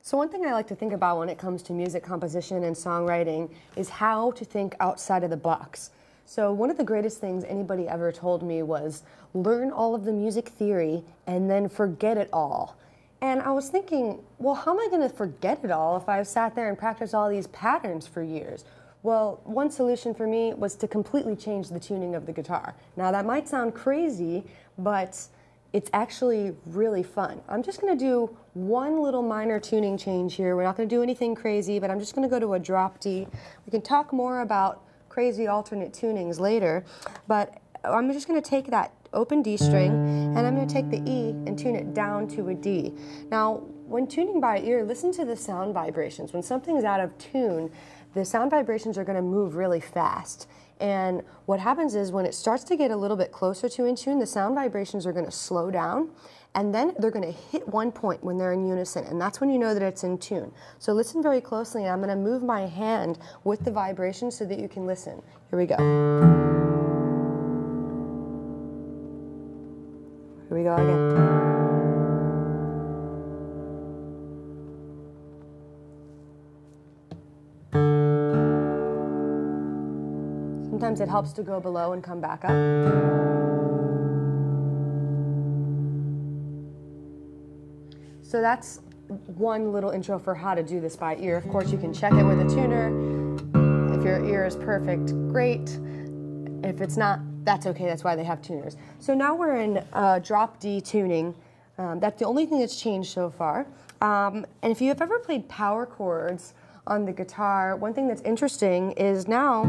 So one thing I like to think about when it comes to music composition and songwriting is how to think outside of the box. So one of the greatest things anybody ever told me was learn all of the music theory and then forget it all. And I was thinking, well, how am I going to forget it all if I've sat there and practiced all these patterns for years? Well, one solution for me was to completely change the tuning of the guitar. Now that might sound crazy, but it's actually really fun. I'm just going to do one little minor tuning change here. We're not going to do anything crazy, but I'm just going to go to a drop D. We can talk more about crazy alternate tunings later, but I'm just going to take that open D string and I'm going to take the E and tune it down to a D. Now, when tuning by ear, listen to the sound vibrations. When something's out of tune, the sound vibrations are going to move really fast. And what happens is when it starts to get a little bit closer to in tune, the sound vibrations are going to slow down, and then they're going to hit one point when they're in unison, and that's when you know that it's in tune. So listen very closely, and I'm going to move my hand with the vibration so that you can listen. Here we go. Here we go again. Sometimes it helps to go below and come back up. So that's one little intro for how to do this by ear. Of course, you can check it with a tuner. If your ear is perfect, great. If it's not, that's okay. That's why they have tuners. So now we're in drop D tuning. That's the only thing that's changed so far. And if you have ever played power chords on the guitar, one thing that's interesting is now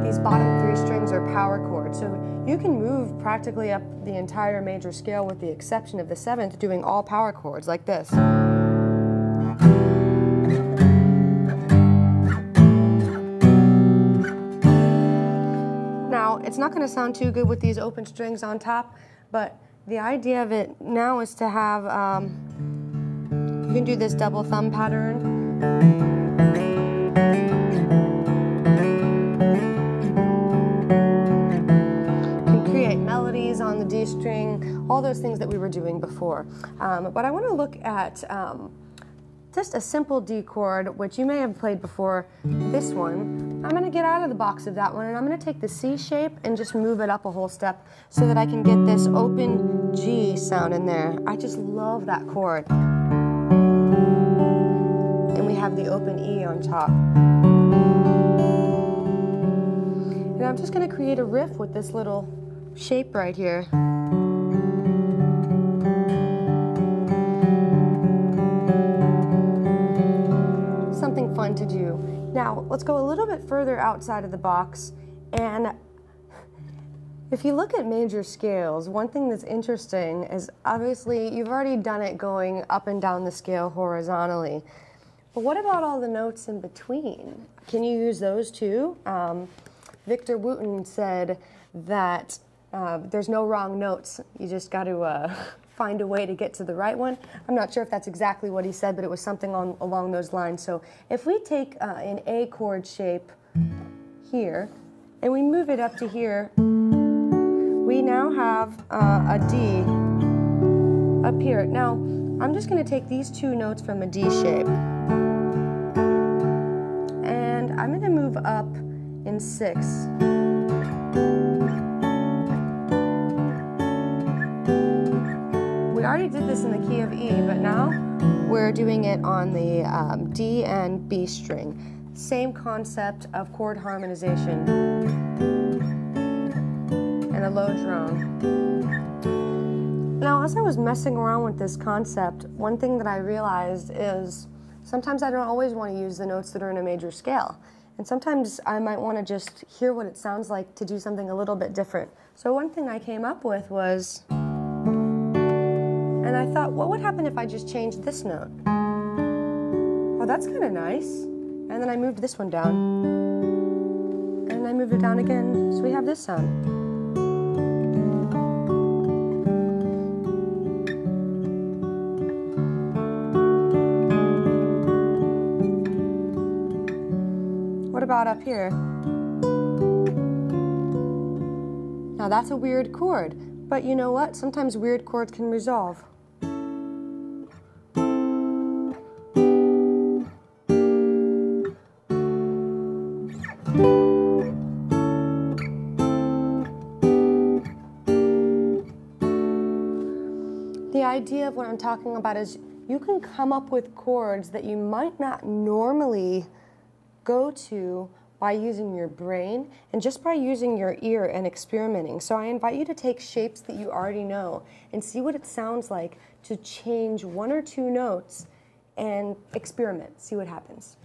these bottom three strings are power chords, so you can move practically up the entire major scale with the exception of the seventh, doing all power chords like this. Now, it's not going to sound too good with these open strings on top, but the idea of it now is to have, you can do this double thumb pattern. On the D string, all those things that we were doing before. But I want to look at just a simple D chord, which you may have played before, this one. I'm going to get out of the box of that one, and I'm going to take the C shape and just move it up a whole step so that I can get this open G sound in there. I just love that chord. And we have the open E on top. And I'm just going to create a riff with this little shape right here. Something fun to do. Now, let's go a little bit further outside of the box, and if you look at major scales, one thing that's interesting is obviously you've already done it going up and down the scale horizontally, but what about all the notes in between? Can you use those too? Victor Wooten said that there's no wrong notes. You just got to find a way to get to the right one. I'm not sure if that's exactly what he said, but it was something along those lines. So if we take an A chord shape here and we move it up to here, we now have a D up here. Now, I'm just going to take these two notes from a D shape and I'm going to move up in 6. We already did this in the key of E, but now we're doing it on the D and B string. Same concept of chord harmonization and a low drone. Now, as I was messing around with this concept, one thing that I realized is sometimes I don't always want to use the notes that are in a major scale. And sometimes I might want to just hear what it sounds like to do something a little bit different. So one thing I came up with was, and I thought, what would happen if I just changed this note? Oh, that's kind of nice. And then I moved this one down. And I moved it down again, so we have this sound. What about up here? Now that's a weird chord, but you know what? Sometimes weird chords can resolve. The idea of what I'm talking about is you can come up with chords that you might not normally go to by using your brain and just by using your ear and experimenting. So I invite you to take shapes that you already know and see what it sounds like to change one or two notes and experiment, see what happens.